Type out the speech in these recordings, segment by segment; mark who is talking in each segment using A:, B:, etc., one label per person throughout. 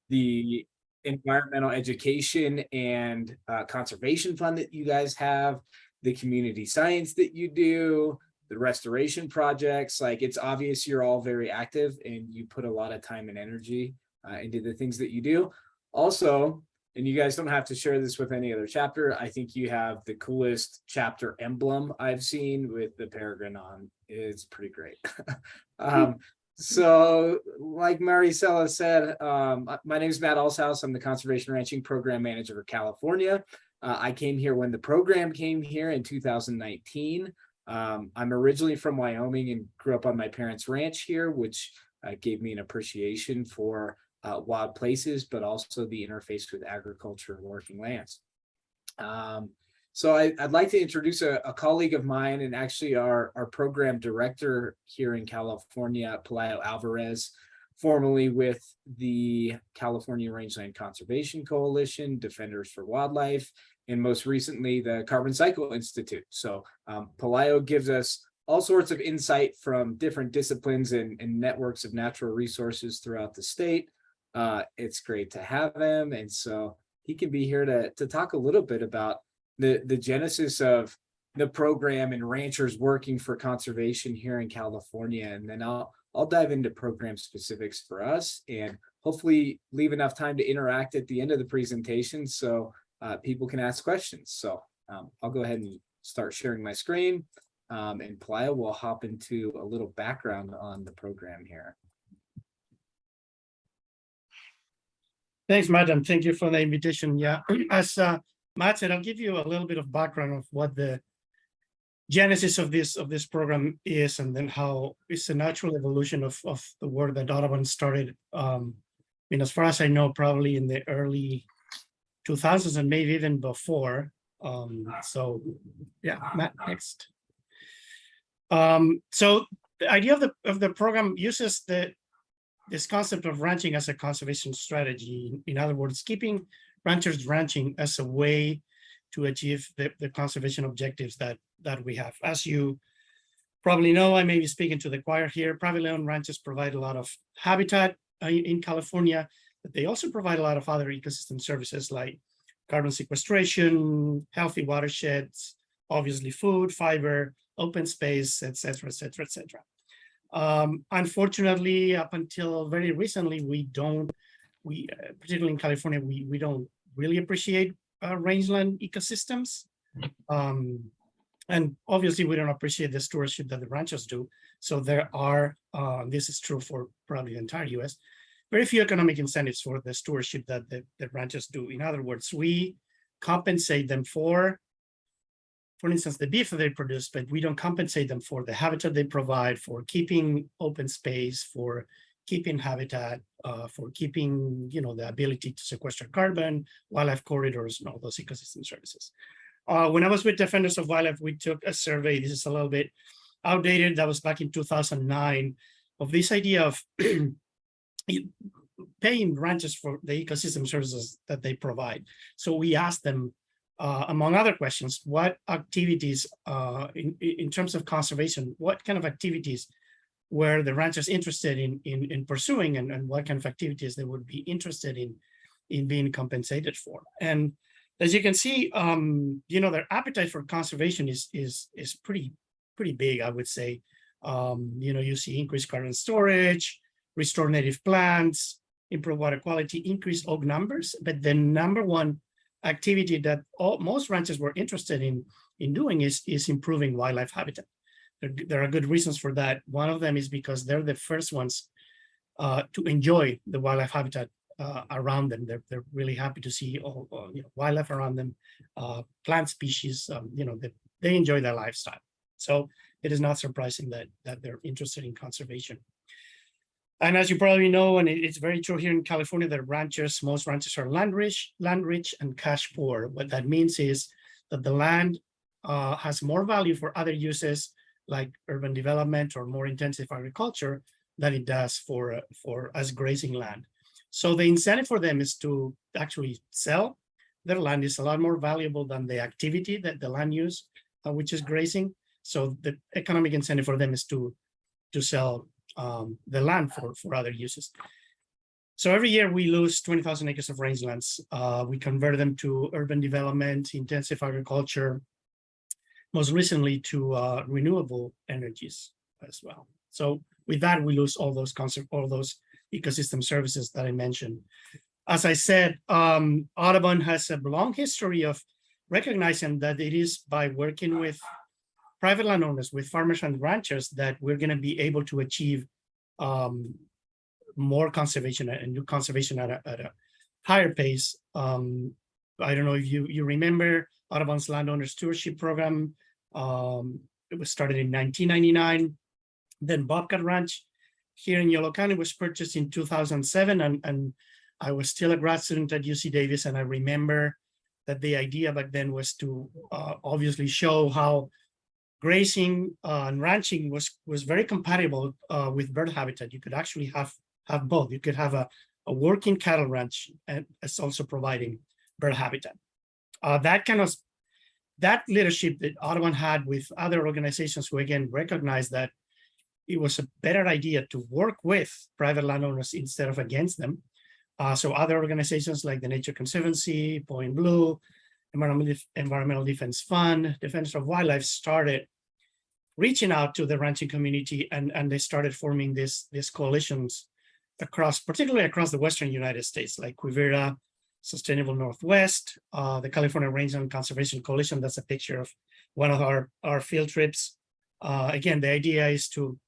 A: the environmental education and conservation fund that you guys have, the community science that you do, the restoration projects. Like, it's obvious you're all very active and you put a lot of time and energy into the things that you do. Also, and you guys don't have to share this with any other chapter, I think you have the coolest chapter emblem I've seen with the peregrine on. It's pretty great. So like Maricela said, my name is Matt Alshouse. I'm the Conservation Ranching Program Manager for California. I came here when the program came here in 2019. I'm originally from Wyoming and grew up on my parents' ranch here, which gave me an appreciation for wild places, but also the interface with agriculture and working lands. So I'd like to introduce a colleague of mine and actually our program director here in California, Pelayo Alvarez, formerly with the California Rangeland Conservation Coalition, Defenders for Wildlife, and most recently the Carbon Cycle Institute. So Pelayo gives us all sorts of insight from different disciplines and networks of natural resources throughout the state. It's great to have him, and so he can be here to talk a little bit about the genesis of the program and ranchers working for conservation here in California, and then I'll dive into program specifics for us and hopefully leave enough time to interact at the end of the presentation so people can ask questions. So I'll go ahead and start sharing my screen, and Pelayo will hop into a little background on the program here.
B: Thanks, Madam. Thank you for the invitation. Yeah, as Matt said, I'll give you a little bit of background of what the genesis of this program is, and then how it's a natural evolution of the work that Audubon started. I mean, as far as I know, probably in the early 2000s and maybe even before. So yeah, Matt, next. So the idea of the program uses this concept of ranching as a conservation strategy. In other words, keeping ranchers ranching as a way to achieve the conservation objectives that we have. As you probably know, I may be speaking to the choir here, privately owned ranches provide a lot of habitat in California, but they also provide a lot of other ecosystem services like carbon sequestration, healthy watersheds, obviously food, fiber, open space, et cetera, et cetera, et cetera. Unfortunately, up until very recently, particularly in California, we don't really appreciate rangeland ecosystems. And obviously we don't appreciate the stewardship that the ranchers do. So there are, this is true for probably the entire US, very few economic incentives for the stewardship that the ranchers do. In other words, we compensate them for instance, the beef that they produce, but we don't compensate them for the habitat they provide, for keeping open space, for keeping habitat, for keeping, the ability to sequester carbon, wildlife corridors, and all those ecosystem services. When I was with Defenders of Wildlife, we took a survey. This is a little bit outdated. That was back in 2009, of this idea of paying ranchers for the ecosystem services that they provide. So we asked them, among other questions, what activities, in terms of conservation, what kind of activities were the ranchers interested in pursuing, and what kind of activities they would be interested in being compensated for. And as you can see, their appetite for conservation is pretty big, I would say. You see increased carbon storage, restore native plants, improve water quality, increase oak numbers, but the number one activity that most ranchers were interested in doing is improving wildlife habitat. There are good reasons for that. One of them is because they're the first ones to enjoy the wildlife habitat around them. They're really happy to see wildlife around them, plant species. They enjoy their lifestyle. So it is not surprising that they're interested in conservation. And as you probably know, and it's very true here in California, that most ranchers are land rich and cash poor. What that means is that the land has more value for other uses like urban development or more intensive agriculture than it does for as grazing land. So the incentive for them is to actually sell their land. Is a lot more valuable than the activity that the land use, which is grazing. So the economic incentive for them is to sell the land for other uses. So every year we lose 20,000 acres of rangelands. We convert them to urban development, intensive agriculture, most recently to renewable energies as well. So with that, we lose all those ecosystem services that I mentioned. As I said, Audubon has a long history of recognizing that it is by working with private landowners, with farmers and ranchers, that we're going to be able to achieve more conservation and new conservation at a higher pace. I don't know if you remember Audubon's landowner stewardship program. It was started in 1999. Then Bobcat Ranch here in Yolo County was purchased in 2007, and I was still a grad student at UC Davis, and I remember that the idea back then was to obviously show how grazing and ranching was very compatible with bird habitat. You could actually have both. You could have a working cattle ranch and it's also providing bird habitat. That leadership that Audubon had with other organizations who again recognized that it was a better idea to work with private landowners instead of against them. So other organizations like the Nature Conservancy, Point Blue, Environmental Defense Fund, Defense of Wildlife started reaching out to the ranching community, and they started forming these coalitions particularly across the Western United States, like Quivira, Sustainable Northwest, the California Rangeland Conservation Coalition. That's a picture of one of our field trips. Again, the idea is to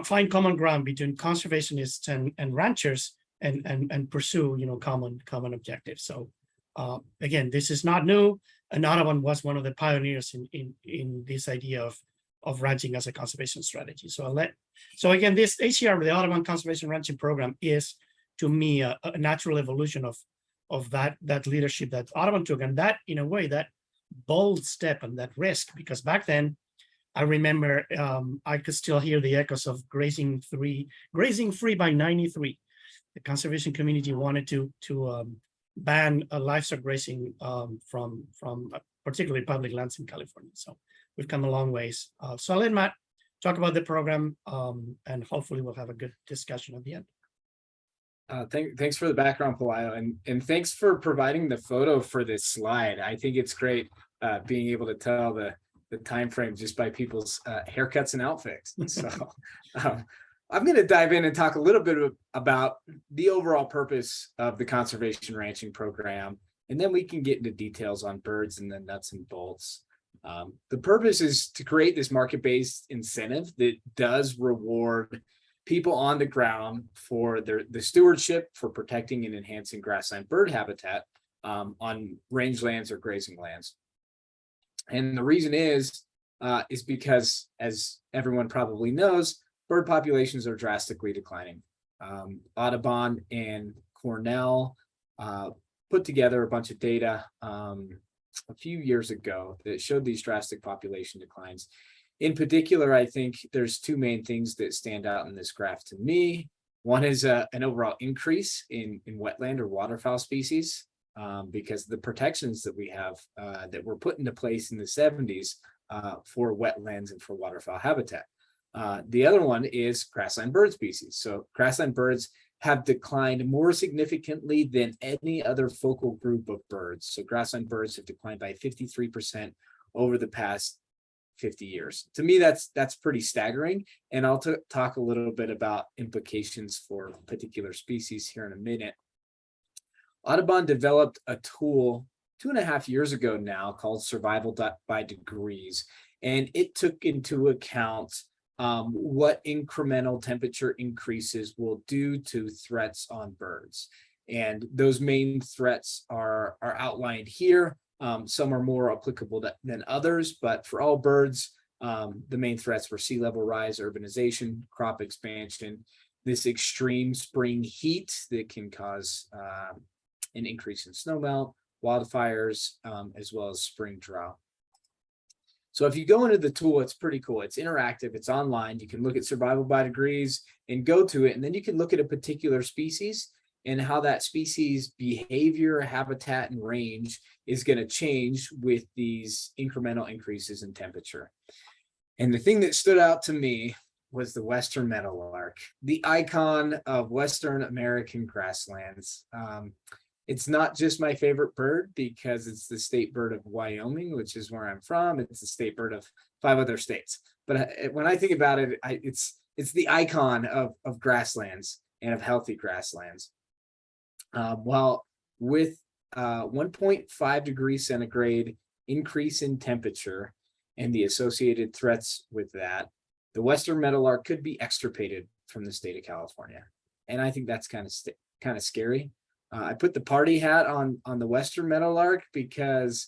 B: find common ground between conservationists and ranchers and pursue common objectives. So again, this is not new, and Audubon was one of the pioneers in this idea of ranching as a conservation strategy. So again, this ACR, the Audubon Conservation Ranching Program, is to me a natural evolution of that leadership that Audubon took, and that in a way that bold step and that risk, because back then I remember I could still hear the echoes of grazing free by 93. The conservation community wanted to ban livestock grazing from particularly public lands in California. So we've come a long ways. So I'll let Matt talk about the program, and hopefully we'll have a good discussion at the end.
A: Thanks for the background, Pelayo, and thanks for providing the photo for this slide. I think it's great being able to tell the time frame just by people's haircuts and outfits. So I'm going to dive in and talk a little bit about the overall purpose of the conservation ranching program, and then we can get into details on birds and the nuts and bolts. The purpose is to create this market-based incentive that does reward people on the ground for the stewardship for protecting and enhancing grassland bird habitat on rangelands or grazing lands. And the reason is because, as everyone probably knows, bird populations are drastically declining. Audubon and Cornell put together a bunch of data a few years ago that showed these drastic population declines. In particular, I think there's two main things that stand out in this graph to me. One is an overall increase in wetland or waterfowl species because the protections that we have that were put into place in the 70s for wetlands and for waterfowl habitat. The other one is grassland bird species. So grassland birds have declined more significantly than any other focal group of birds. So grassland birds have declined by 53% over the past 50 years. To me, that's pretty staggering. And I'll talk a little bit about implications for particular species here in a minute. Audubon developed a tool 2.5 years ago now called Survival by Degrees, and it took into account what incremental temperature increases will do to threats on birds. And those main threats are outlined here. Some are more applicable than others, but for all birds, the main threats were sea level rise, urbanization, crop expansion, this extreme spring heat that can cause an increase in snowmelt, wildfires, as well as spring drought. So if you go into the tool, it's pretty cool. It's interactive, it's online. You can look at Survival by Degrees and go to it, and then you can look at a particular species and how that species behavior, habitat, and range is going to change with these incremental increases in temperature. And the thing that stood out to me was the Western meadowlark, the icon of Western American grasslands. It's not just my favorite bird because it's the state bird of Wyoming, which is where I'm from. It's the state bird of 5 other states. But when I think about it, it's the icon of grasslands and of healthy grasslands. Well, with 1.5 degrees centigrade increase in temperature and the associated threats with that, the Western meadowlark could be extirpated from the state of California. And I think that's kind of scary. I put the party hat on the Western meadowlark because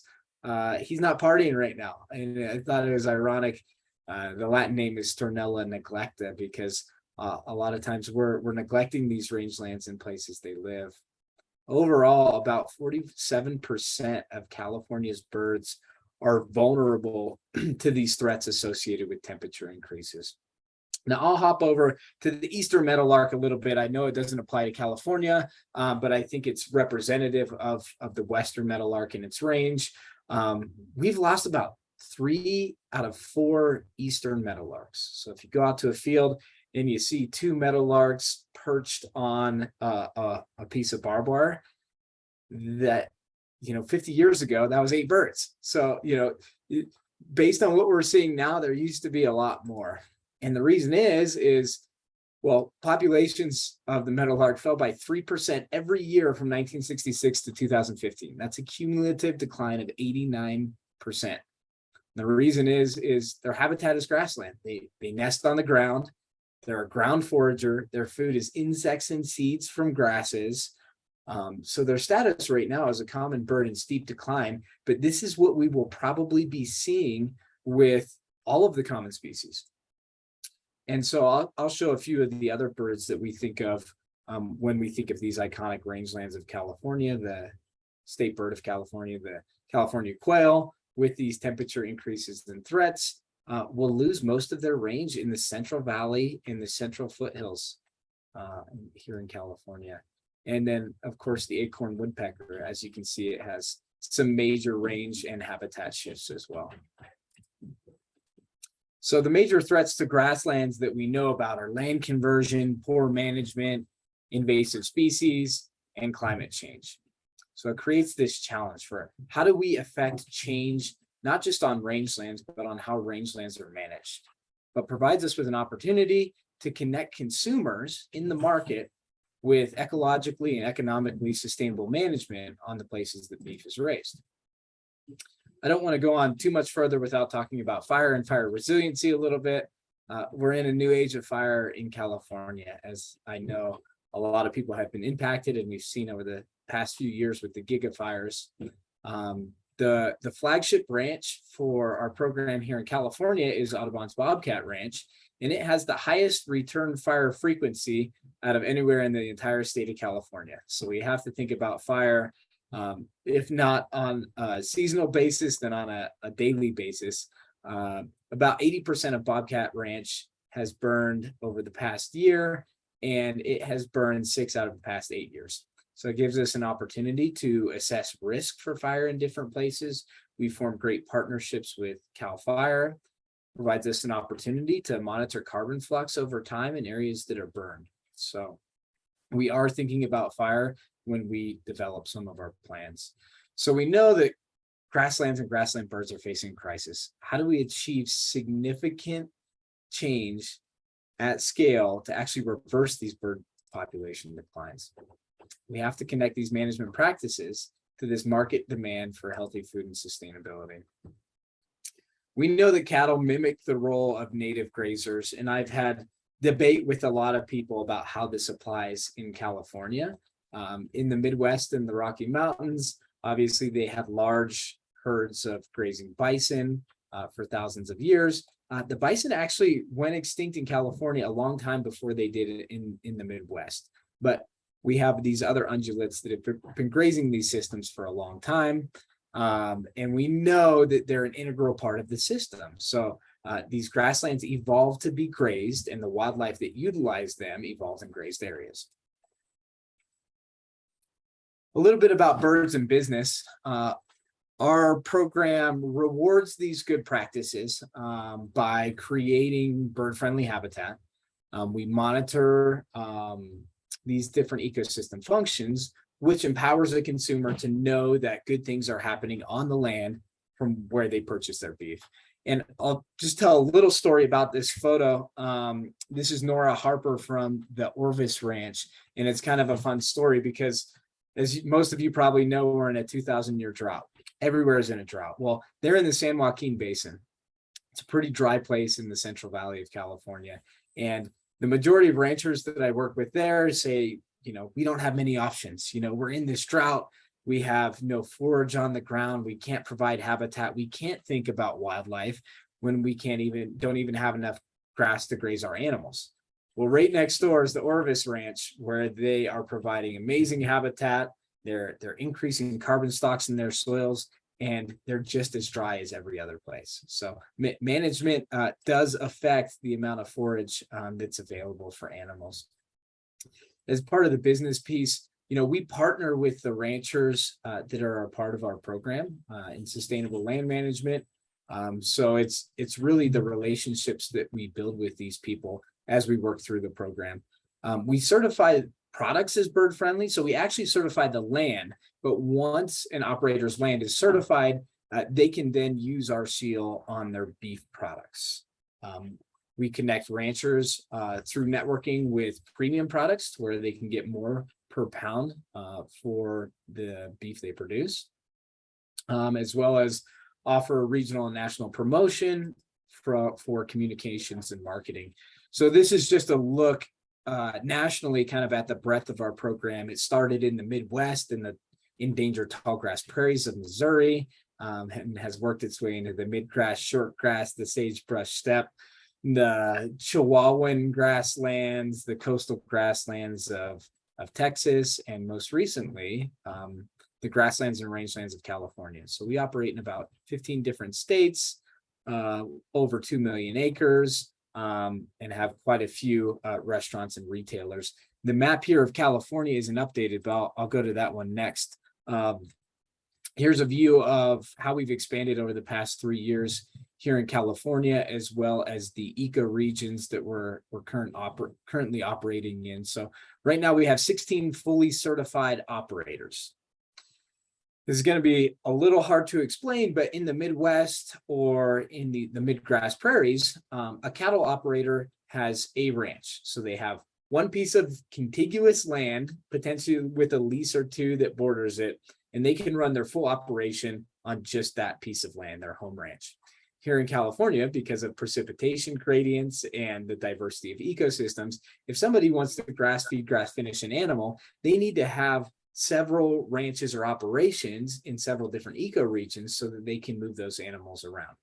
A: he's not partying right now. And I thought it was ironic. The Latin name is Stornella neglecta because a lot of times we're neglecting these rangelands and places they live. Overall, about 47% of California's birds are vulnerable to these threats associated with temperature increases. Now I'll hop over to the Eastern meadowlark a little bit. I know it doesn't apply to California, but I think it's representative of the Western meadowlark in its range. We've lost about 3 out of 4 Eastern meadowlarks. So if you go out to a field and you see 2 meadowlarks perched on a piece of barbed wire, that 50 years ago, that was 8 birds. So, based on what we're seeing now, there used to be a lot more. And the reason is, well, populations of the meadowlark fell by 3% every year from 1966 to 2015. That's a cumulative decline of 89%. The reason is their habitat is grassland. They nest on the ground. They're a ground forager. Their food is insects and seeds from grasses. So their status right now is a common bird in steep decline, but this is what we will probably be seeing with all of the common species. And so I'll show a few of the other birds that we think of when we think of these iconic rangelands of California, the state bird of California, the California quail. With these temperature increases and threats, will lose most of their range in the Central Valley and the Central Foothills here in California. And then, of course, the acorn woodpecker, as you can see, it has some major range and habitat shifts as well. So the major threats to grasslands that we know about are land conversion, poor management, invasive species, and climate change. So it creates this challenge for how do we affect change, not just on rangelands, but on how rangelands are managed, but provides us with an opportunity to connect consumers in the market with ecologically and economically sustainable management on the places that beef is raised. I don't want to go on too much further without talking about fire and fire resiliency a little bit. We're in a new age of fire in California, as I know a lot of people have been impacted, and we've seen over the past few years with the gigafires. The flagship ranch for our program here in California is Audubon's Bobcat Ranch, and it has the highest return fire frequency out of anywhere in the entire state of California. So we have to think about fire, if not on a seasonal basis, then on a daily basis. About 80% of Bobcat Ranch has burned over the past year, and it has burned 6 out of the past 8 years. So it gives us an opportunity to assess risk for fire in different places. We form great partnerships with CAL FIRE, provides us an opportunity to monitor carbon flux over time in areas that are burned. So we are thinking about fire when we develop some of our plans. So we know that grasslands and grassland birds are facing crisis. How do we achieve significant change at scale to actually reverse these bird population declines? We have to connect these management practices to this market demand for healthy food and sustainability. We know that cattle mimic the role of native grazers, and I've had debate with a lot of people about how this applies in California. In the Midwest and the Rocky Mountains, obviously they have large herds of grazing bison for thousands of years. The bison actually went extinct in California a long time before they did it in the Midwest. But we have these other ungulates that have been grazing these systems for a long time. And we know that they're an integral part of the system. So these grasslands evolved to be grazed, and the wildlife that utilize them evolved in grazed areas. A little bit about birds and business. Our program rewards these good practices by creating bird-friendly habitat. We monitor these different ecosystem functions, which empowers the consumer to know that good things are happening on the land from where they purchase their beef. And I'll just tell a little story about this photo. This is Nora Harper from the Orvis Ranch, and it's kind of a fun story because, as most of you probably know, we're in a 2,000-year drought. Everywhere is in a drought. Well, they're in the San Joaquin Basin. It's a pretty dry place in the Central Valley of California. And the majority of ranchers that I work with there say, we don't have many options. We're in this drought. We have no forage on the ground. We can't provide habitat. We can't think about wildlife when we don't even have enough grass to graze our animals. Well, right next door is the Orvis Ranch, where they are providing amazing habitat. They're increasing carbon stocks in their soils, and they're just as dry as every other place. So management does affect the amount of forage that's available for animals. As part of the business piece, we partner with the ranchers that are a part of our program in sustainable land management. So it's really the relationships that we build with these people as we work through the program. We certify products as bird friendly, so we actually certify the land, but once an operator's land is certified, they can then use our seal on their beef products. We connect ranchers through networking with premium products where they can get more per pound for the beef they produce, as well as offer regional and national promotion for communications and marketing. So this is just a look nationally kind of at the breadth of our program. It started in the Midwest in the endangered tallgrass prairies of Missouri, and has worked its way into the midgrass, shortgrass, the sagebrush steppe, the Chihuahuan grasslands, the coastal grasslands of Texas, and most recently, the grasslands and rangelands of California. So we operate in about 15 different states, over 2 million acres, and have quite a few restaurants and retailers. The map here of California isn't updated, but I'll go to that one next. Here's a view of how we've expanded over the past 3 years here in California, as well as the eco-regions that we're currently operating in. So right now we have 16 fully certified operators. This is going to be a little hard to explain, but in the Midwest or in the midgrass prairies, a cattle operator has a ranch. So they have one piece of contiguous land, potentially with a lease or two that borders it, and they can run their full operation on just that piece of land, their home ranch. Here in California, because of precipitation gradients and the diversity of ecosystems, if somebody wants to grass feed, grass finish an animal, they need to have several ranches or operations in several different ecoregions so that they can move those animals around.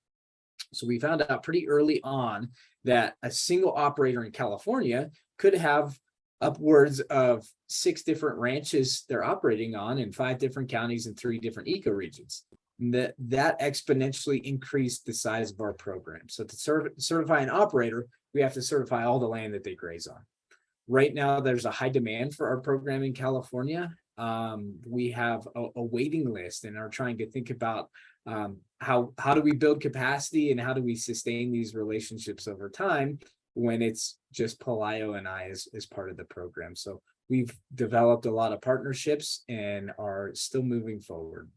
A: So we found out pretty early on that a single operator in California could have upwards of 6 different ranches they're operating on in 5 different counties and 3 different ecoregions. That exponentially increased the size of our program. So to certify an operator, we have to certify all the land that they graze on. Right now, there's a high demand for our program in California. We have a waiting list and are trying to think about how do we build capacity and how do we sustain these relationships over time when it's just Pelayo and I as part of the program. So we've developed a lot of partnerships and are still moving forward.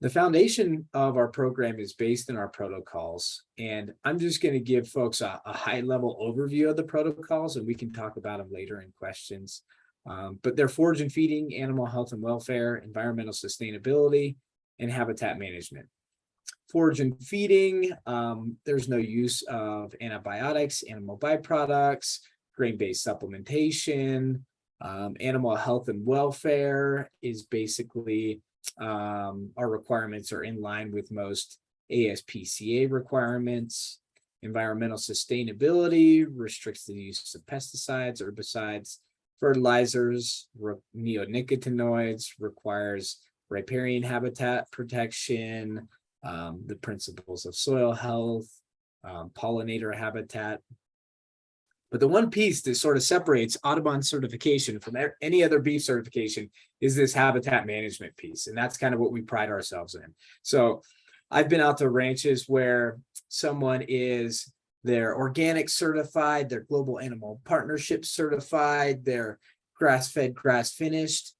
A: The foundation of our program is based in our protocols, and I'm just going to give folks a high-level overview of the protocols, and we can talk about them later in questions. But they're forage and feeding, animal health and welfare, environmental sustainability, and habitat management. Forage and feeding, there's no use of antibiotics, animal byproducts, grain-based supplementation. Animal health and welfare is basically our requirements are in line with most ASPCA requirements. Environmental sustainability restricts the use of pesticides, herbicides, fertilizers, neonicotinoids, requires riparian habitat protection, the principles of soil health, pollinator habitat. But the one piece that sort of separates Audubon certification from any other beef certification is this habitat management piece. And that's kind of what we pride ourselves in. So I've been out to ranches where someone is, they're organic certified, they're global animal partnership certified, they're grass-fed, grass-finished,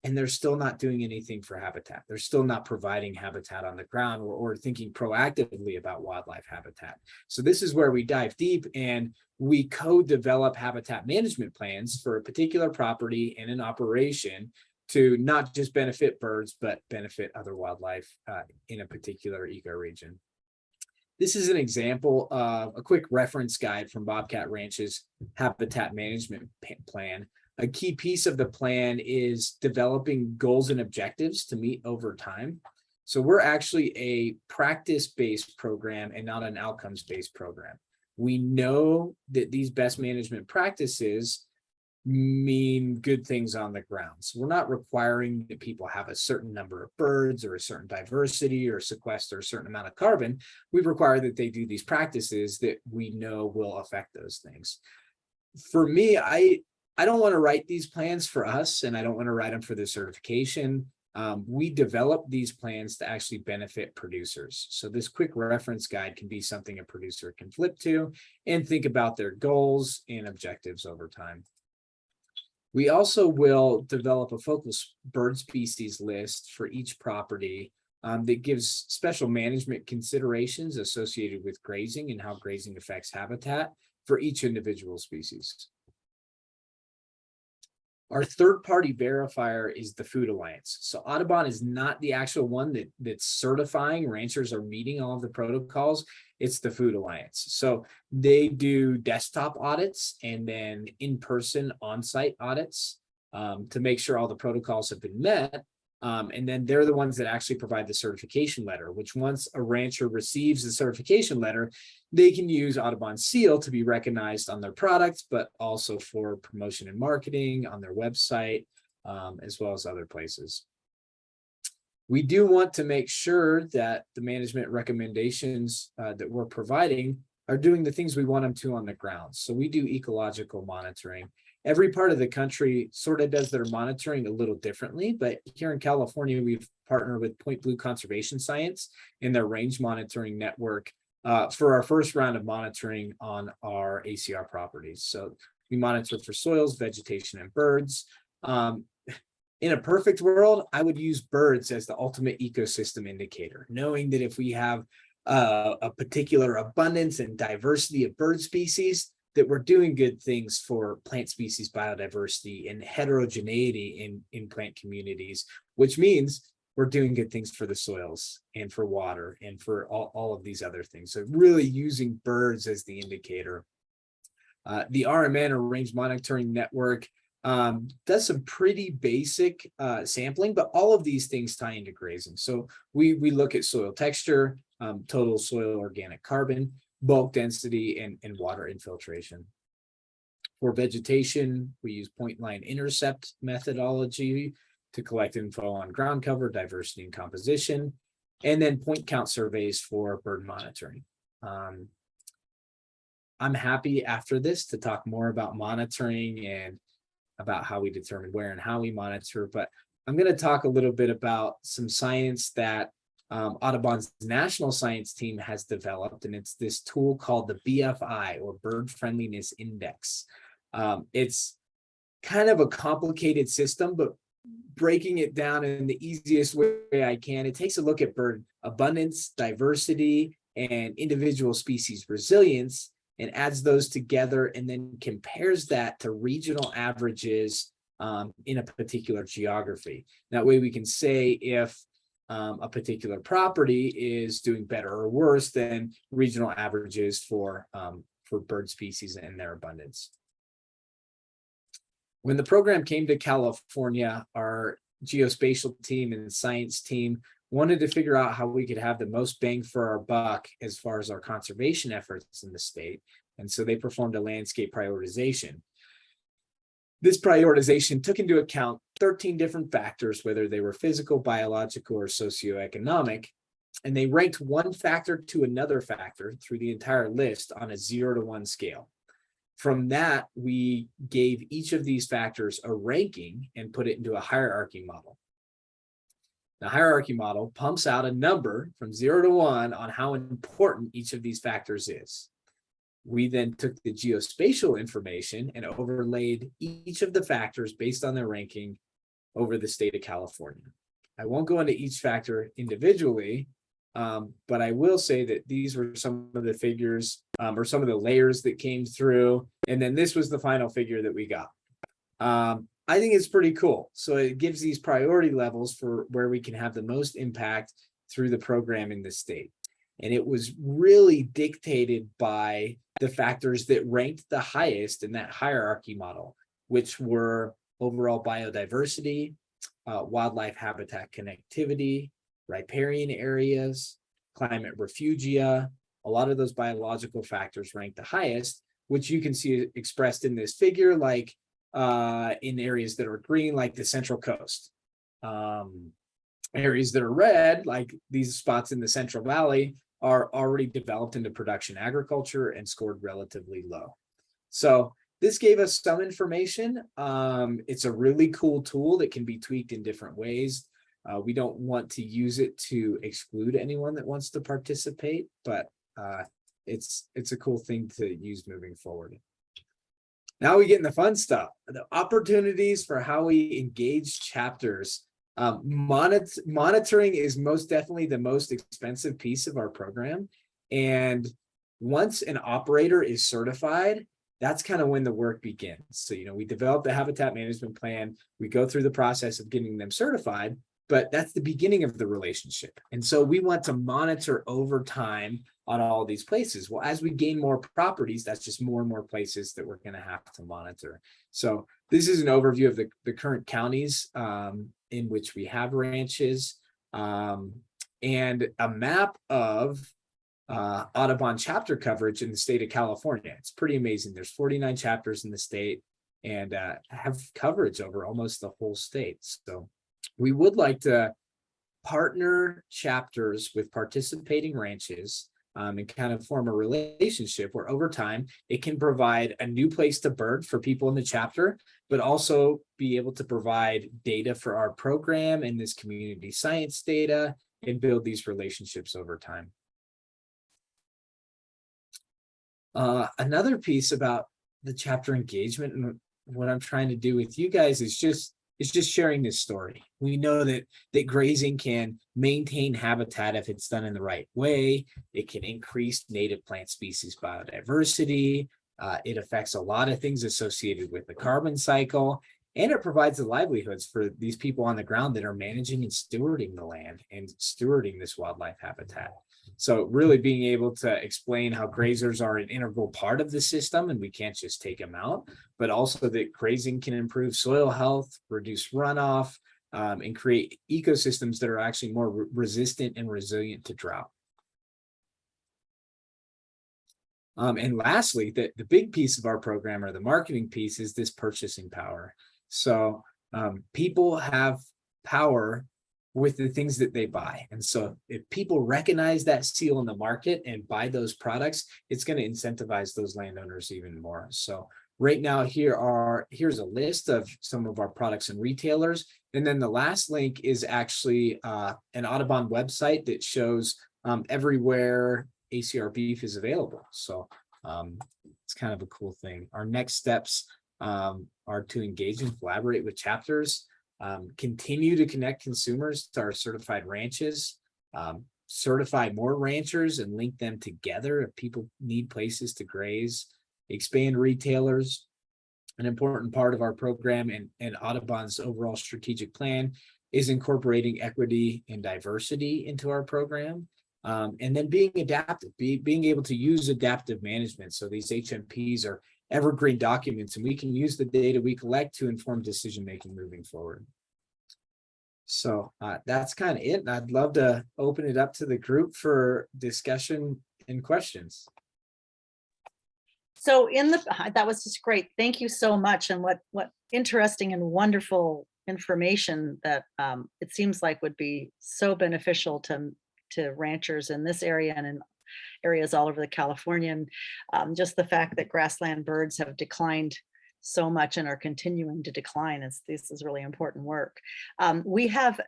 A: and they're still not doing anything for habitat. They're still not providing habitat on the ground or thinking proactively about wildlife habitat. So this is where we dive deep and we co-develop habitat management plans for a particular property and an operation to not just benefit birds, but benefit other wildlife in a particular ecoregion. This is an example of a quick reference guide from Bobcat Ranch's habitat management plan. A key piece of the plan is developing goals and objectives to meet over time. So we're actually a practice-based program and not an outcomes-based program. We know that these best management practices mean good things on the ground. So we're not requiring that people have a certain number of birds or a certain diversity or sequester a certain amount of carbon. We require that they do these practices that we know will affect those things. For me, I don't want to write these plans for us, and I don't want to write them for the certification. We develop these plans to actually benefit producers. So this quick reference guide can be something a producer can flip to and think about their goals and objectives over time. We also will develop a focal bird species list for each property that gives special management considerations associated with grazing and how grazing affects habitat for each individual species. Our third-party verifier is the Food Alliance. So Audubon is not the actual one that's certifying ranchers are meeting all of the protocols. It's the Food Alliance. So they do desktop audits and then in-person on-site audits to make sure all the protocols have been met. And then they're the ones that actually provide the certification letter, which once a rancher receives the certification letter, they can use Audubon seal to be recognized on their products, but also for promotion and marketing on their website, as well as other places. We do want to make sure that the management recommendations that we're providing are doing the things we want them to on the ground. So we do ecological monitoring. Every part of the country sort of does their monitoring a little differently, but here in California, we've partnered with Point Blue Conservation Science and their range monitoring network for our first round of monitoring on our ACR properties. So we monitor for soils, vegetation, and birds. In a perfect world, I would use birds as the ultimate ecosystem indicator, knowing that if we have a particular abundance and diversity of bird species, that we're doing good things for plant species biodiversity and heterogeneity in plant communities, which means we're doing good things for the soils and for water and for all of these other things. So really using birds as the indicator. The RMN, or Range Monitoring Network, does some pretty basic sampling, but all of these things tie into grazing. So we look at soil texture, total soil organic carbon, bulk density, and water infiltration. For vegetation, we use point line intercept methodology to collect info on ground cover, diversity, and composition, and then point count surveys for bird monitoring. I'm happy after this to talk more about monitoring and about how we determine where and how we monitor, but I'm going to talk a little bit about some science that Audubon's national science team has developed, and it's this tool called the BFI, or Bird Friendliness Index. It's kind of a complicated system, but breaking it down in the easiest way I can, it takes a look at bird abundance, diversity, and individual species resilience, and adds those together and then compares that to regional averages in a particular geography. That way we can say if a particular property is doing better or worse than regional averages for bird species and their abundance. When the program came to California, our geospatial team and science team wanted to figure out how we could have the most bang for our buck as far as our conservation efforts in the state. And so they performed a landscape prioritization. This prioritization took into account 13 different factors, whether they were physical, biological, or socioeconomic, and they ranked one factor to another factor through the entire list on a 0 to 1 scale. From that, we gave each of these factors a ranking and put it into a hierarchy model. The hierarchy model pumps out a number from 0 to 1 on how important each of these factors is. We then took the geospatial information and overlaid each of the factors based on their ranking over the state of California. I won't go into each factor individually, but I will say that these were some of the figures or some of the layers that came through. And then this was the final figure that we got. I think it's pretty cool. So it gives these priority levels for where we can have the most impact through the program in the state. And it was really dictated by the factors that ranked the highest in that hierarchy model, which were overall biodiversity, wildlife habitat connectivity, riparian areas, climate refugia. A lot of those biological factors ranked the highest, which you can see expressed in this figure, like in areas that are green, like the Central Coast. Areas that are red, like these spots in the Central Valley, are already developed into production agriculture and scored relatively low. So this gave us some information. It's a really cool tool that can be tweaked in different ways. We don't want to use it to exclude anyone that wants to participate, but it's a cool thing to use moving forward. Now we get in the fun stuff, the opportunities for how we engage chapters. Monitoring is most definitely the most expensive piece of our program. And once an operator is certified, that's kind of when the work begins. So, we develop the habitat management plan, we go through the process of getting them certified, but that's the beginning of the relationship. And so we want to monitor over time on all these places. Well, as we gain more properties, that's just more and more places that we're going to have to monitor. So this is an overview of the current counties in which we have ranches, and a map of Audubon chapter coverage in the state of California. It's pretty amazing. There's 49 chapters in the state and have coverage over almost the whole state. So we would like to partner chapters with participating ranches and kind of form a relationship where over time it can provide a new place to bird for people in the chapter, but also be able to provide data for our program and this community science data and build these relationships over time. Another piece about the chapter engagement and what I'm trying to do with you guys is just sharing this story. We know that grazing can maintain habitat if it's done in the right way. It can increase native plant species biodiversity. It affects a lot of things associated with the carbon cycle, and it provides the livelihoods for these people on the ground that are managing and stewarding the land and stewarding this wildlife habitat. So really being able to explain how grazers are an integral part of the system and we can't just take them out, but also that grazing can improve soil health, reduce runoff, and create ecosystems that are actually more resistant and resilient to drought. And lastly, the big piece of our program, or the marketing piece, is this purchasing power. So people have power with the things that they buy. And so if people recognize that seal in the market and buy those products, it's going to incentivize those landowners even more. So right now, here's a list of some of our products and retailers. And then the last link is actually an Audubon website that shows everywhere ACR beef is available. So it's kind of a cool thing. Our next steps are to engage and collaborate with chapters, continue to connect consumers to our certified ranches, certify more ranchers and link them together if people need places to graze, expand retailers. An important part of our program and Audubon's overall strategic plan is incorporating equity and diversity into our program. And then being adaptive, being able to use adaptive management. So these HMPs are evergreen documents, and we can use the data we collect to inform decision-making moving forward. So that's kind of it. And I'd love to open it up to the group for discussion and questions.
C: So that was just great. Thank you so much. And what interesting and wonderful information that it seems like would be so beneficial to ranchers in this area and in areas all over the California. And just the fact that grassland birds have declined so much and are continuing to decline, this is really important work. We have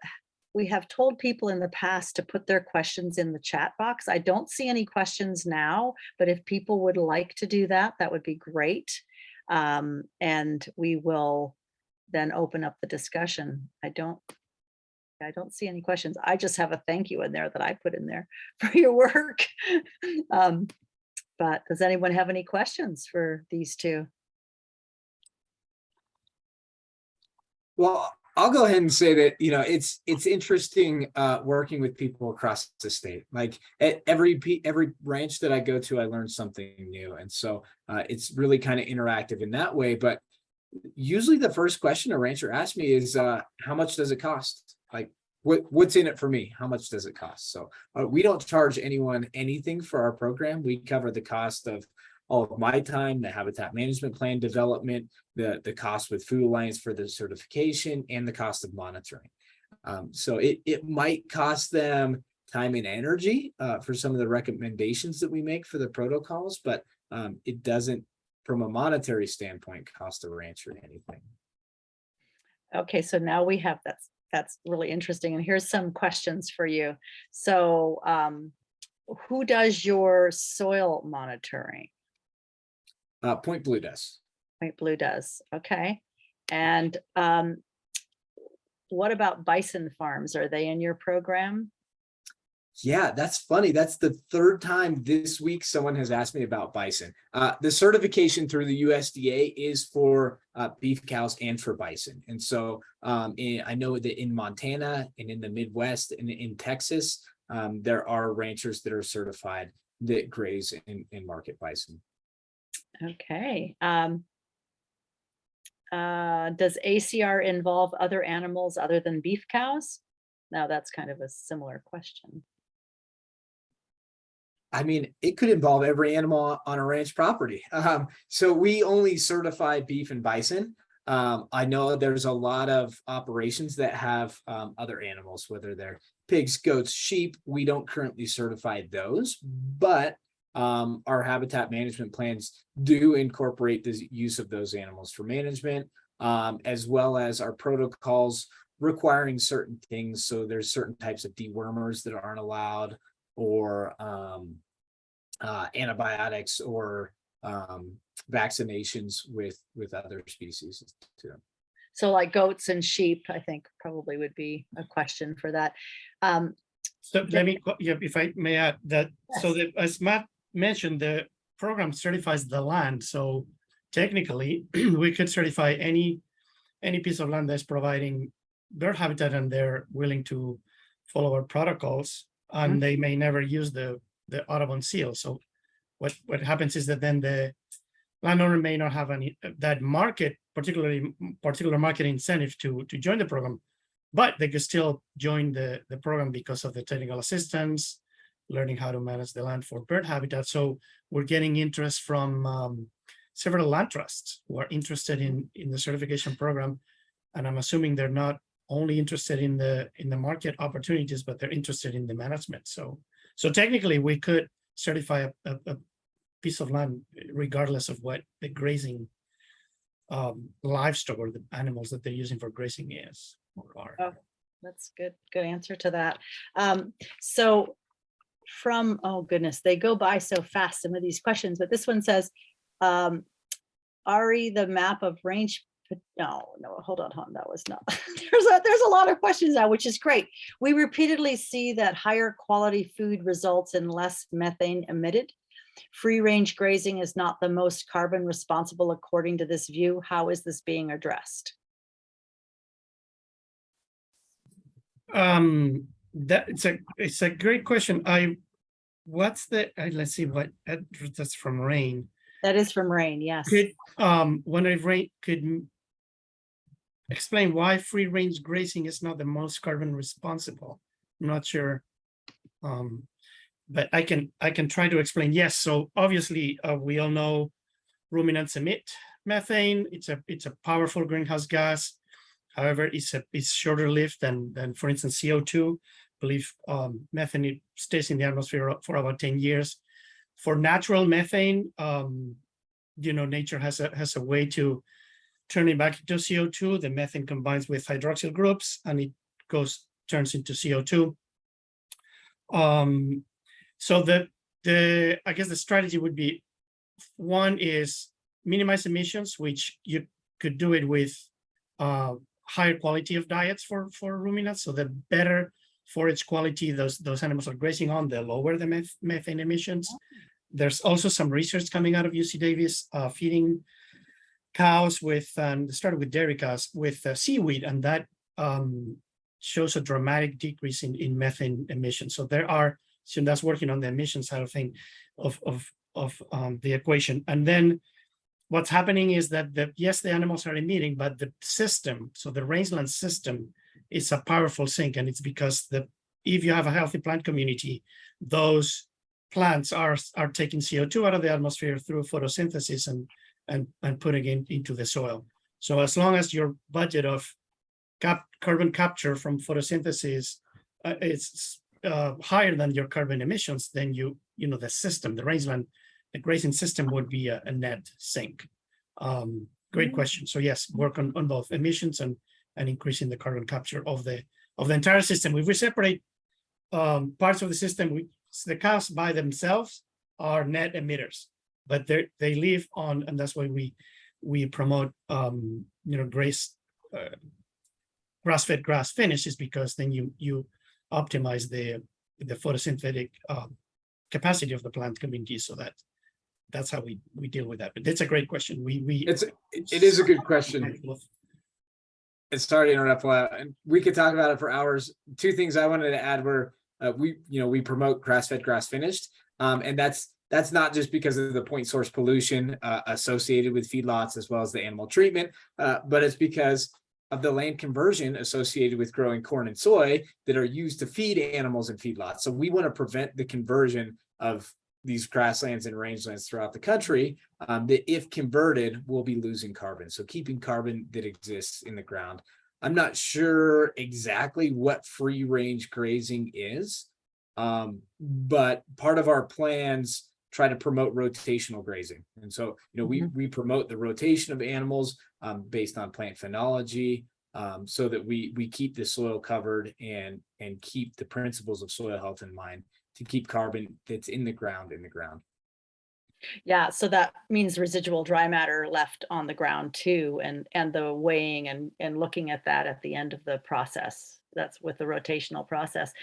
C: told people in the past to put their questions in the chat box. I don't see any questions now, but if people would like to do that, that would be great. And we will then open up the discussion. I don't see any questions. I just have a thank you in there that I put in there for your work. But does anyone have any questions for these two?
A: Well, I'll go ahead and say that, it's interesting working with people across the state. Like at every ranch that I go to, I learn something new. And so it's really kind of interactive in that way. But usually the first question a rancher asks me is, how much does it cost? Like, what's in it for me? How much does it cost? So we don't charge anyone anything for our program. We cover the cost of all of my time, the habitat management plan development, the cost with Food Alliance for the certification, and the cost of monitoring. So it might cost them time and energy for some of the recommendations that we make for the protocols, but it doesn't, from a monetary standpoint, cost a rancher anything.
C: Okay, so now we have that's really interesting. And here's some questions for you. So who does your soil monitoring?
A: Point Blue does.
C: Point Blue does. Okay. And what about bison farms? Are they in your program?
A: Yeah, that's funny. That's the third time this week someone has asked me about bison. The certification through the USDA is for beef cows and for bison. And so I know that in Montana and in the Midwest and in Texas, there are ranchers that are certified that graze and market bison.
C: Okay. Does ACR involve other animals other than beef cows? Now that's kind of a similar question.
A: I mean, it could involve every animal on a ranch property. So we only certify beef and bison. I know there's a lot of operations that have other animals, whether they're pigs, goats, sheep. We don't currently certify those, but our habitat management plans do incorporate the use of those animals for management, as well as our protocols requiring certain things. So there's certain types of dewormers that aren't allowed, or antibiotics, or vaccinations with other species too.
C: So like goats and sheep, I think probably would be a question for that.
B: So let me, if I may add that,
C: Yes.
B: so that as Matt mentioned, the program certifies the land. So technically, we could certify any piece of land that's providing bird habitat and they're willing to follow our protocols, and they may never use the Audubon seal. So what happens is that then the landowner may not have that particular market incentive to join the program, but they could still join the program because of the technical assistance, learning how to manage the land for bird habitat. So we're getting interest from several land trusts who are interested in the certification program. And I'm assuming they're not only interested in the market opportunities, but they're interested in the management. So technically we could certify a piece of land regardless of what the grazing livestock or the animals that they're using for grazing is or are.
C: Oh, that's good answer to that. So from, oh goodness, they go by so fast, some of these questions, but this one says, Ari, the map of range, no, hold on, that was not, there's a lot of questions now, which is great. We repeatedly see that higher quality food results in less methane emitted. Free range grazing is not the most carbon responsible according to this view. How is this being addressed?
B: It's a great question. Let's see what that's from Rain.
C: That is from Rain, yes.
B: Could Rain could explain why free range grazing is not the most carbon responsible? I'm not sure, but I can try to explain. Yes, so obviously we all know ruminants emit methane. It's a powerful greenhouse gas. However, it's shorter lived than for instance CO2. believe methane stays in the atmosphere for about 10 years. For natural methane, nature has a way to turn it back into CO2. The methane combines with hydroxyl groups and it turns into CO2. So I guess the strategy would be, one is minimize emissions, which you could do it with higher quality of diets for ruminants. So the better forage quality those animals are grazing on, the lower the methane emissions. There's also some research coming out of UC Davis feeding cows with, and started with dairy cows with seaweed, and that shows a dramatic decrease in methane emissions. So that's working on the emission side of thing of the equation. And then what's happening is that yes, the animals are emitting, but the system, so the rangeland system, is a powerful sink, and it's because if you have a healthy plant community, those plants are taking CO2 out of the atmosphere through photosynthesis and putting it into the soil. So as long as your budget of carbon capture from photosynthesis is higher than your carbon emissions, then the system, the rangeland, the grazing system would be a net sink. Great question. So yes, work on both emissions and increasing the carbon capture of the entire system. If we separate parts of the system, the cows by themselves are net emitters, but they live on, and that's why we promote grass-fed, grass-finished, is because then you optimize the photosynthetic capacity of the plant community, so that's how we deal with that. But it's a great question.
A: It is a good question. It's sorry to interrupt, and we could talk about it for hours. Two things I wanted to add were we promote grass-fed, grass-finished, and that's not just because of the point source pollution associated with feedlots as well as the animal treatment, but it's because of the land conversion associated with growing corn and soy that are used to feed animals in feedlots. So we want to prevent the conversion of these grasslands and rangelands throughout the country that, if converted, will be losing carbon. So keeping carbon that exists in the ground. I'm not sure exactly what free range grazing is, but part of our plans try to promote rotational grazing. And so, we promote the rotation of animals based on plant phenology, so that we keep the soil covered and keep the principles of soil health in mind, to keep carbon that's in the ground.
C: Yeah, so that means residual dry matter left on the ground too, and the weighing and looking at that at the end of the process. That's with the rotational process.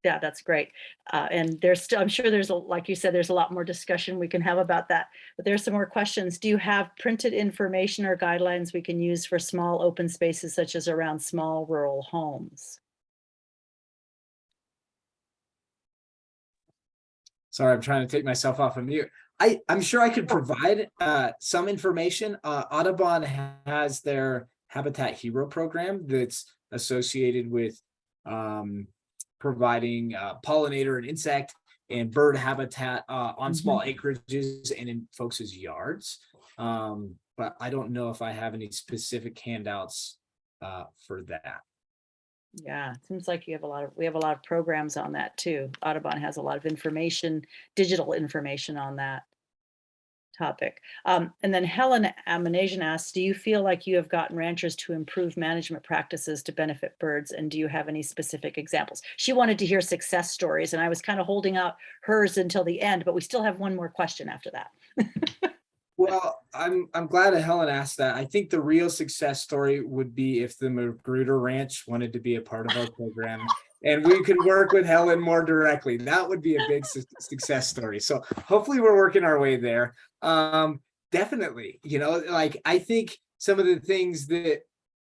C: Yeah, that's great. And there's still, I'm sure like you said, there's a lot more discussion we can have about that, but there's some more questions. Do you have printed information or guidelines we can use for small open spaces, such as around small rural homes?
A: Sorry, I'm trying to take myself off of mute. I'm sure I could provide some information. Audubon has their Habitat Hero program that's associated with providing pollinator and insect and bird habitat on small acreages and in folks' yards. But I don't know if I have any specific handouts for that.
C: Yeah, it seems like we have a lot of programs on that too. Audubon has a lot of information, digital information on that topic. And then Helen Amanasian asks, do you feel like you have gotten ranchers to improve management practices to benefit birds? And do you have any specific examples? She wanted to hear success stories, and I was kind of holding out hers until the end, but we still have one more question after that.
A: Well, I'm glad that Helen asked that. I think the real success story would be if the Magruder Ranch wanted to be a part of our program and we could work with Helen more directly. That would be a big success story. So hopefully we're working our way there. Definitely, I think some of the things that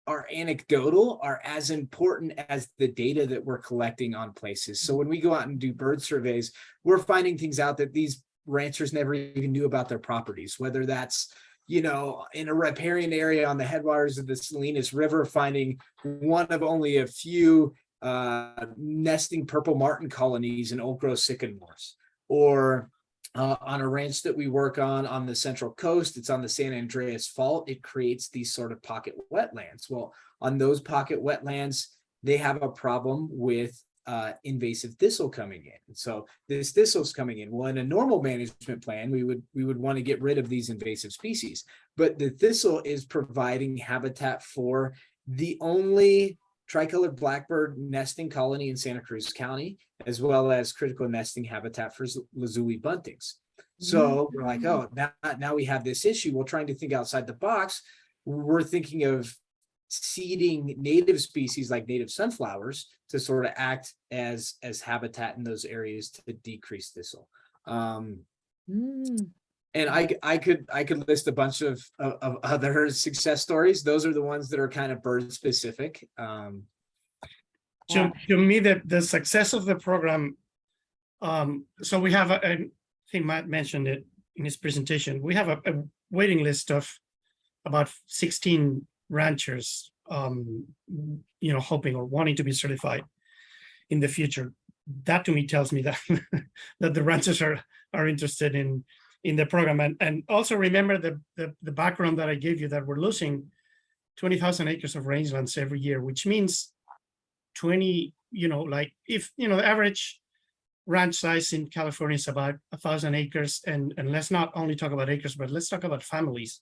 A: are anecdotal are as important as the data that we're collecting on places. So when we go out and do bird surveys, we're finding things out that these ranchers never even knew about their properties, whether that's, in a riparian area on the headwaters of the Salinas River, finding one of only a few nesting purple martin colonies in old growth sycamores, or on a ranch that we work on the Central Coast. It's on the San Andreas Fault. It creates these sort of pocket wetlands. Well, on those pocket wetlands, they have a problem with invasive thistle coming in. So this thistle's coming in. Well, in a normal management plan, we would want to get rid of these invasive species, but the thistle is providing habitat for the only tricolored blackbird nesting colony in Santa Cruz County, as well as critical nesting habitat for lazuli buntings. So we're like, oh, now we have this issue. We're trying to think outside the box. We're thinking of seeding native species like native sunflowers to sort of act as habitat in those areas to decrease thistle. And I could list a bunch of other success stories. Those are the ones that are kind of bird specific.
B: To me, the success of the program. So we have I think Matt mentioned it in his presentation. We have a waiting list of about 16 ranchers, hoping or wanting to be certified in the future. That to me tells me that that the ranchers are interested in the program. And also remember the background that I gave you, that we're losing 20,000 acres of rangelands every year, which means 20, if the average ranch size in California is about 1,000 acres, and let's not only talk about acres, but let's talk about families,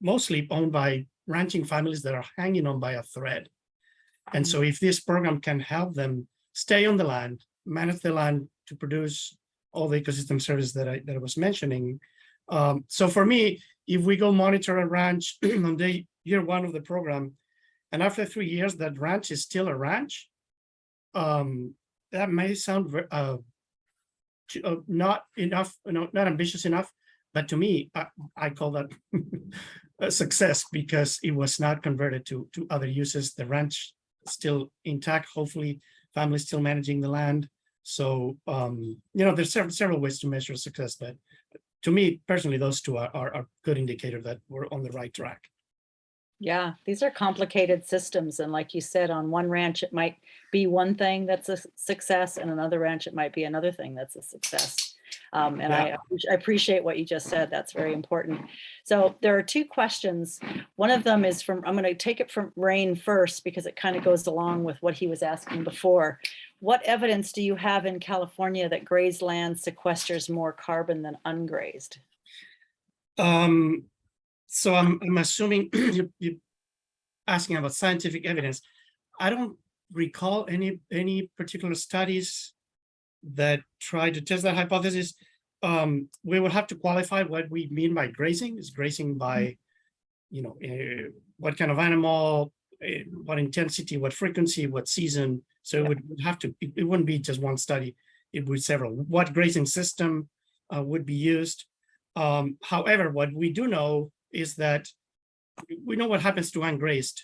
B: mostly owned by ranching families that are hanging on by a thread. And so if this program can help them stay on the land, manage the land to produce all the ecosystem service that I was mentioning. So for me, if we go monitor a ranch on day year one of the program, and after 3 years, that ranch is still a ranch, that may sound not enough, not ambitious enough, but to me, I call that a success, because it was not converted to other uses. The ranch still intact, hopefully families still managing the land. So, there's several ways to measure success, but to me personally, those two are a good indicator that we're on the right track.
C: Yeah, these are complicated systems. And like you said, on one ranch, it might be one thing that's a success, and another ranch, it might be another thing that's a success. And I appreciate what you just said. That's very important. So there are two questions. One of them is I'm going to take it from Rain first, because it kind of goes along with what he was asking before. What evidence do you have in California that grazed land sequesters more carbon than ungrazed?
B: So I'm assuming you're asking about scientific evidence. I don't recall any particular studies that try to test that hypothesis. We will have to qualify what we mean by grazing. Is grazing by, what kind of animal, what intensity, what frequency, what season? So it would have to. It wouldn't be just one study. It would be several. What grazing system would be used? However, what we do know is that we know what happens to ungrazed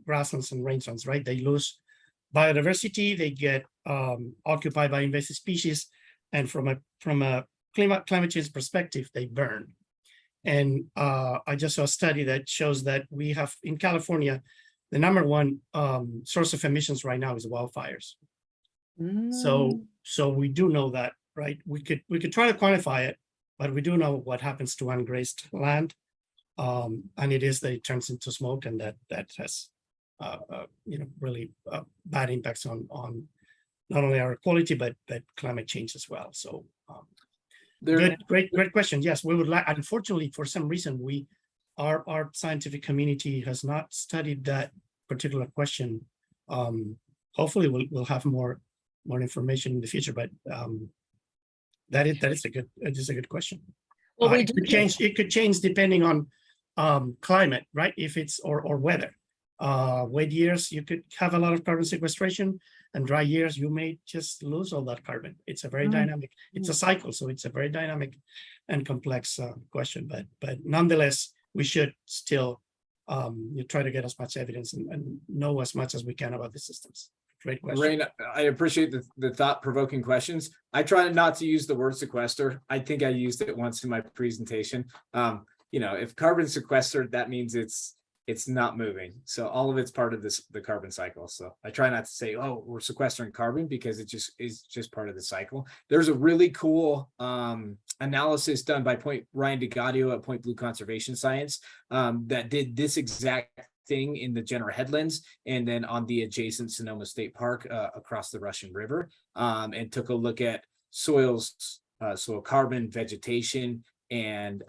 B: grasslands and rangelands, right? They lose biodiversity, they get occupied by invasive species, and from a climate change perspective, they burn. And I just saw a study that shows that we have in California, the number one source of emissions right now is wildfires. So we do know that, right? We could try to quantify it, but we do know what happens to ungrazed land, and it is that it turns into smoke, and that has really bad impacts on not only our quality but climate change as well. So great question. Yes, we would like. Unfortunately, for some reason, our scientific community has not studied that particular question. Hopefully, we'll have more information in the future, but. That is a good question. Well, it could change depending on climate, right? If it's or weather. Wet years, you could have a lot of carbon sequestration, and dry years, you may just lose all that carbon. It's a very dynamic. It's a cycle, so it's a very dynamic and complex question. But nonetheless, we should still try to get as much evidence and know as much as we can about the systems. Great question.
A: Rain, I appreciate the thought-provoking questions. I try not to use the word sequester. I think I used it once in my presentation. If carbon sequestered, that means it's not moving. So all of it's part of the carbon cycle. So I try not to say, oh, we're sequestering carbon, because it is just part of the cycle. There's a really cool analysis done by Ryan DeGaudio at Point Blue Conservation Science that did this exact thing in the General Headlands and then on the adjacent Sonoma State Park across the Russian River, and took a look at soils, soil carbon, vegetation, and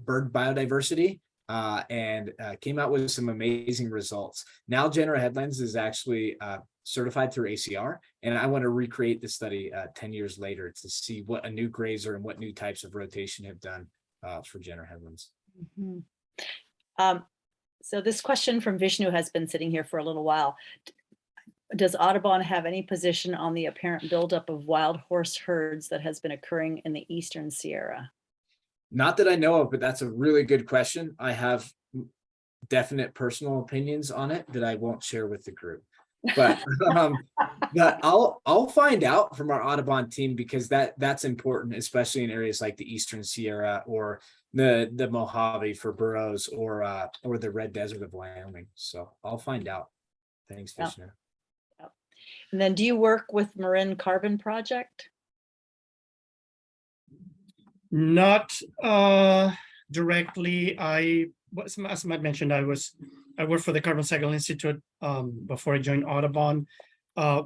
A: bird biodiversity, and came out with some amazing results. Now General Headlands is actually certified through ACR, and I want to recreate the study 10 years later to see what a new grazer and what new types of rotation have done for General Headlands.
C: Mhm. So this question from Vishnu has been sitting here for a little while. Does Audubon have any position on the apparent buildup of wild horse herds that has been occurring in the Eastern Sierra?
A: Not that I know of, but that's a really good question. I have definite personal opinions on it that I won't share with the group. But I'll find out from our Audubon team, because that's important, especially in areas like the Eastern Sierra or the Mojave for burros, or the Red Desert of Wyoming. So I'll find out. Thanks,
C: Yeah.
A: Vishnu.
C: And then do you work with Marin Carbon Project?
B: Not directly. As Matt mentioned, I worked for the Carbon Cycle Institute before I joined Audubon.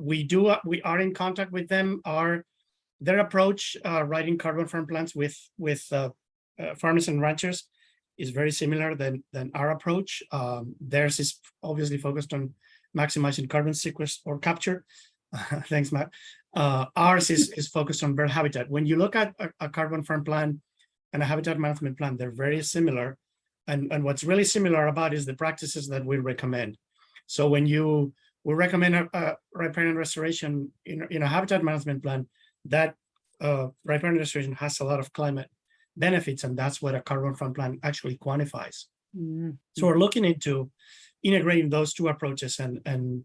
B: We are in contact with them. Their approach writing carbon farm plans with farmers and ranchers is very similar than our approach. Theirs is obviously focused on maximizing carbon sequestration or capture. Thanks, Matt. Ours is focused on bird habitat. When you look at a carbon farm plan and a habitat management plan, they're very similar. And what's really similar about is the practices that we recommend. So when we recommend a riparian restoration in a habitat management plan, that riparian restoration has a lot of climate benefits, and that's what a carbon farm plan actually quantifies.
C: Mm-hmm.
B: So we're looking into integrating those two approaches and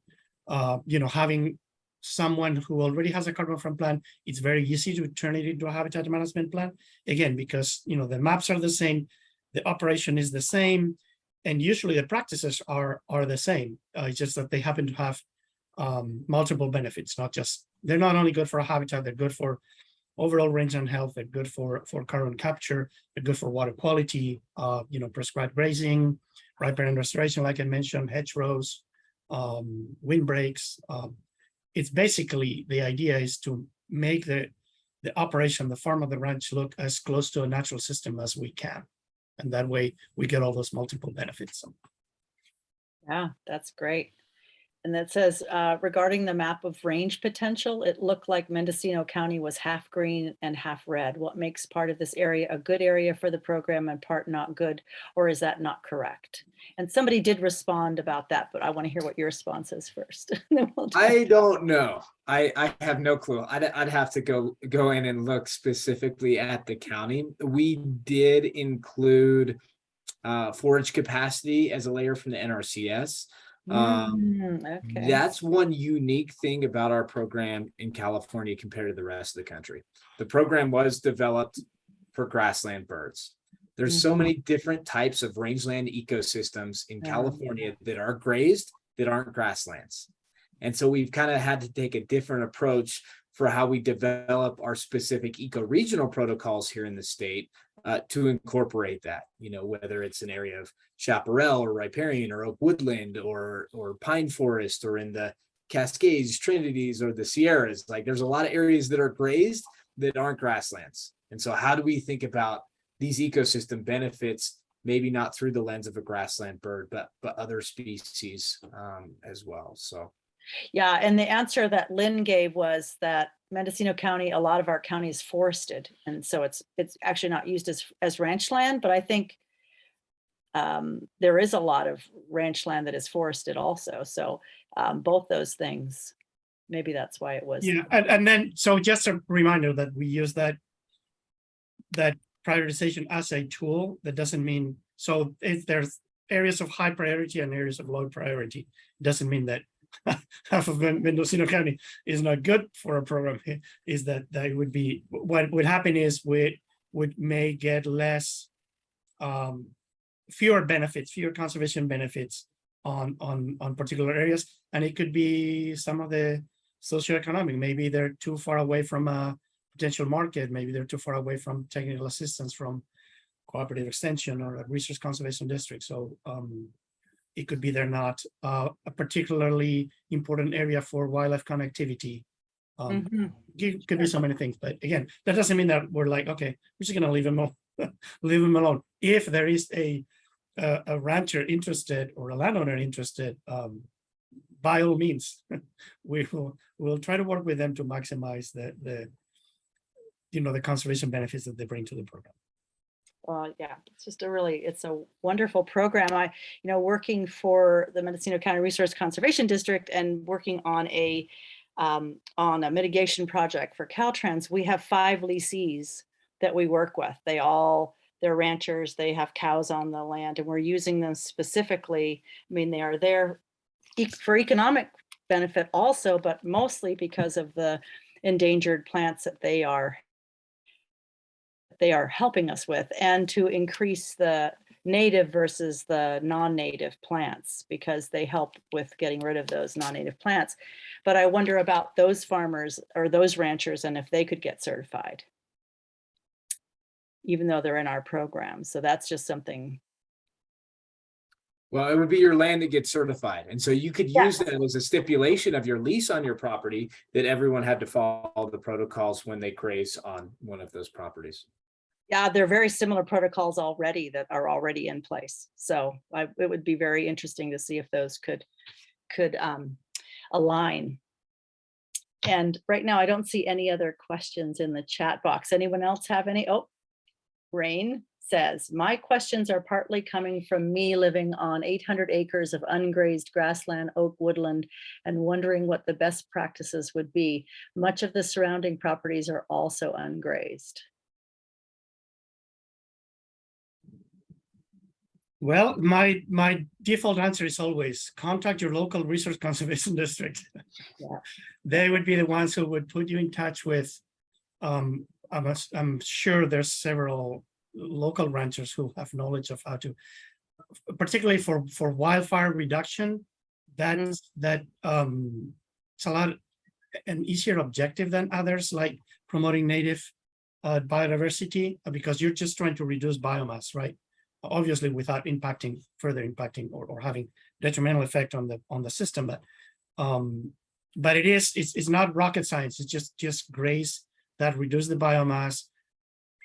B: having someone who already has a carbon farm plan. It's very easy to turn it into a habitat management plan, again, because the maps are the same, the operation is the same, and usually the practices are the same. It's just that they happen to have multiple benefits. They're not only good for a habitat, they're good for overall rangeland health, they're good for carbon capture, they're good for water quality, prescribed grazing, riparian restoration, like I mentioned, hedgerows, windbreaks. It's basically, the idea is to make the operation, the farm of the ranch, look as close to a natural system as we can. And that way we get all those multiple benefits.
C: Yeah, that's great. And that says, regarding the map of range potential, it looked like Mendocino County was half green and half red. What makes part of this area a good area for the program and part not good? Or is that not correct? And somebody did respond about that, but I want to hear what your response is first.
A: I don't know. I have no clue. I'd have to go in and look specifically at the county. We did include forage capacity as a layer from the NRCS.
C: Okay.
A: That's one unique thing about our program in California compared to the rest of the country. The program was developed for grassland birds. There's so many different types of rangeland ecosystems in California that are grazed, that aren't grasslands. And so we've kind of had to take a different approach for how we develop our specific eco-regional protocols here in the state to incorporate that, whether it's an area of chaparral or riparian or oak woodland or pine forest, or in the Cascades, Trinities, or the Sierras. Like, there's a lot of areas that are grazed that aren't grasslands. And so how do we think about these ecosystem benefits, maybe not through the lens of a grassland bird, but other species as well? So
C: yeah, and the answer that Lynn gave was that Mendocino County, a lot of our county is forested, and so it's actually not used as ranch land. But I think there is a lot of ranch land that is forested also. So both those things, maybe that's why it was.
B: Yeah, and then so just a reminder that we use that prioritization as a tool. That doesn't mean, so if there's areas of high priority and areas of low priority, it doesn't mean that half of Mendocino County is not good for a program. Is that it would be, what would happen is we may get less, fewer conservation benefits on particular areas, and it could be some of the socioeconomic. Maybe they're too far away from a potential market. Maybe they're too far away from technical assistance from cooperative extension or a resource conservation district. So It could be they're not a particularly important area for wildlife connectivity.
C: Mhm.
B: It could be so many things, but again, that doesn't mean that we're like, okay, we're just gonna leave them alone. Leave them alone. If there is a rancher interested or a landowner interested, by all means, we'll try to work with them to maximize the the conservation benefits that they bring to the program.
C: Yeah, it's just it's a wonderful program. Working for the Mendocino County Resource Conservation District and working on a mitigation project for Caltrans, we have 5 lessees that we work with. They're ranchers, they have cows on the land, and we're using them specifically. I mean, they are there for economic benefit also, but mostly because of the endangered plants that they are helping us with, and to increase the native versus the non-native plants, because they help with getting rid of those non-native plants. But I wonder about those farmers or those ranchers and if they could get certified, even though they're in our program. So that's just something.
A: Well, it would be your land that gets certified. And so you could use
C: Yes.
A: that as a stipulation of your lease on your property, that everyone had to follow the protocols when they graze on one of those properties.
C: Yeah, they're very similar protocols already that are already in place. So it would be very interesting to see if those could align. And right now, I don't see any other questions in the chat box. Anyone else have any? Oh, Rain says, my questions are partly coming from me living on 800 acres of ungrazed grassland, oak woodland, and wondering what the best practices would be. Much of the surrounding properties are also ungrazed.
B: Well, my default answer is always contact your local resource conservation district.
C: Yeah.
B: They would be the ones who would put you in touch with. I'm sure there's several local ranchers who have knowledge of how to, particularly for wildfire reduction. It's a lot an easier objective than others, like promoting native biodiversity, because you're just trying to reduce biomass, right? Obviously without further impacting or having detrimental effect on the system. But it's not rocket science. It's just graze that reduce the biomass,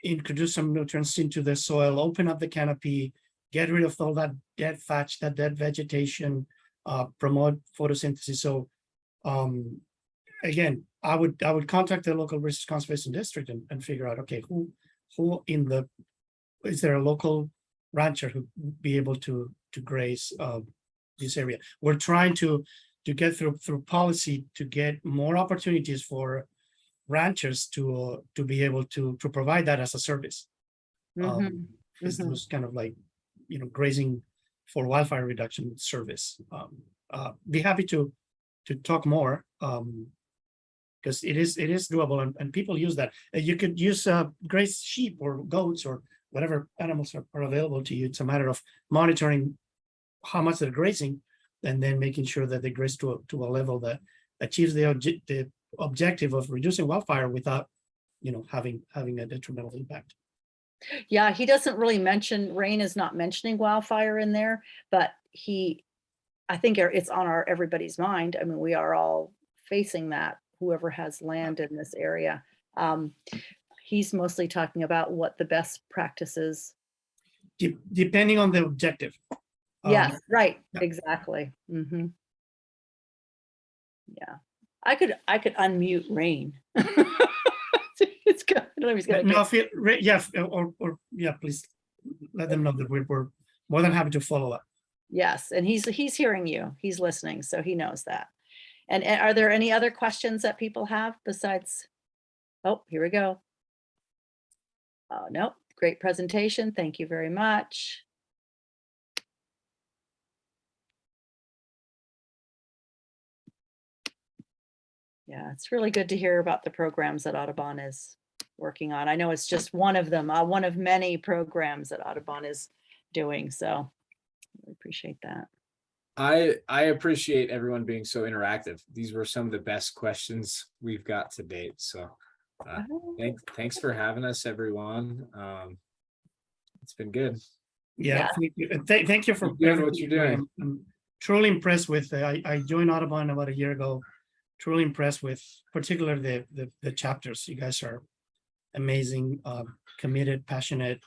B: introduce some nutrients into the soil, open up the canopy, get rid of all that dead thatch, that dead vegetation, promote photosynthesis. So again, I would contact the local resource conservation district and figure out, okay, who is there a local rancher who would be able to graze this area. We're trying to get through policy to get more opportunities for ranchers to be able to provide that as a service. Because it was kind of like, grazing for wildfire reduction service. Be happy to talk more, because it is doable, and people use that. You could use graze sheep or goats or whatever animals are available to you. It's a matter of monitoring how much they're grazing, and then making sure that they graze to a level that achieves the objective of reducing wildfire without, having a detrimental impact.
C: Yeah, he doesn't really mention, Rain is not mentioning wildfire in there, but I think it's on everybody's mind. I mean, we are all facing that, whoever has land in this area. He's mostly talking about what the best practices.
B: Depending on the objective.
C: Yes, right,
B: yeah.
C: Exactly. Yeah, I could unmute Rain. It's good. I don't know if he's gonna
B: Please let them know that we're more than happy to follow up.
C: Yes, and he's hearing you. He's listening, so he knows that. And are there any other questions that people have besides? Oh, here we go. Oh, no, great presentation. Thank you very much. Yeah, it's really good to hear about the programs that Audubon is working on. I know it's just one of them, one of many programs that Audubon is doing. So I appreciate that.
A: I appreciate everyone being so interactive. These were some of the best questions we've got to date. So thanks for having us, everyone. It's been good.
B: Yeah, thank you. And thank you for
A: Keep doing what
B: everything
A: you're
B: doing.
A: doing.
B: I'm truly impressed with, I joined Audubon about a year ago. Truly impressed with particularly the chapters. You guys are amazing, committed, passionate,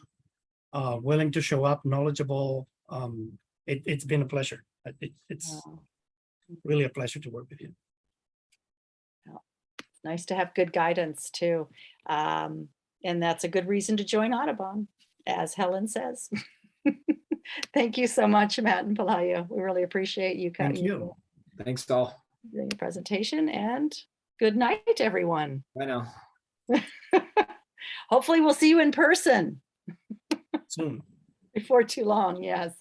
B: willing to show up, knowledgeable. It's been a pleasure. It's
C: Oh,
B: really a pleasure to work with you.
C: nice to have good guidance too. And that's a good reason to join Audubon, as Helen says. Thank you so much, Matt and Pelayo. We really appreciate you
B: Thank
C: coming,
B: you.
A: Thanks, all.
C: doing your presentation, and good night, everyone.
A: I know.
C: Hopefully we'll see you in person
B: Soon.
C: before too long. Yes.